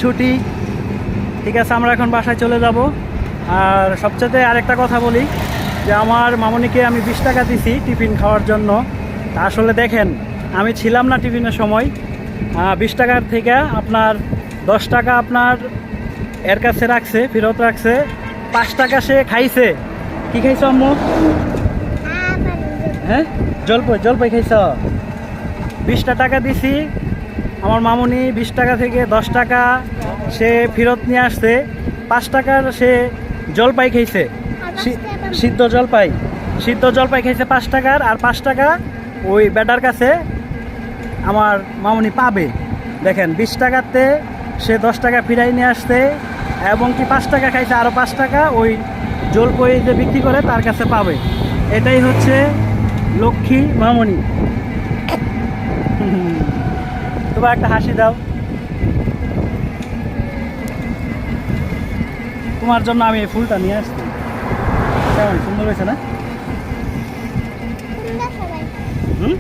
ছুটি। ঠিক আছে, আমরা এখন বাসায় চলে যাব। আর সবচেয়ে আরেকটা কথা বলি যে আমার মামনিকে আমি 20 টাকা দিছি টিফিন খাওয়ার জন্য। তা আসলে দেখেন, আমি ছিলাম না টিফিনের সময়। 20 টাকার থেকে আপনার 10 টাকা আপনার এর কাছে রাখছে, ফেরত রাখছে। 5 টাকা সে খাইছে। কি খাইছো আম্মু? হ্যাঁ, জলপাই খাইছ। 20টা টাকা দিছি, আমার মামুনি 20 টাকা থেকে 10 টাকা সে ফেরত নিয়ে আসছে। 5 টাকার সে জলপাই খাইছে, সিদ্ধ জলপাই খাইছে 5 টাকার। আর 5 টাকা ওই বেটার কাছে আমার মামুনি পাবে। দেখেন, 20 টাকাতে সে 10 টাকা ফিরাই নিয়ে আসছে, এবং কি 5 টাকা খাইছে, আরও 5 টাকা ওই জলপাই যে বিক্রি করে তার কাছে পাবে। এটাই হচ্ছে লক্ষ্মী মামুনি। তোমার একটা হাসি দাও। তোমার জন্য আমি এই ফুলটা নিয়ে আসছি। কেমন সুন্দর হয়েছে না? হুম।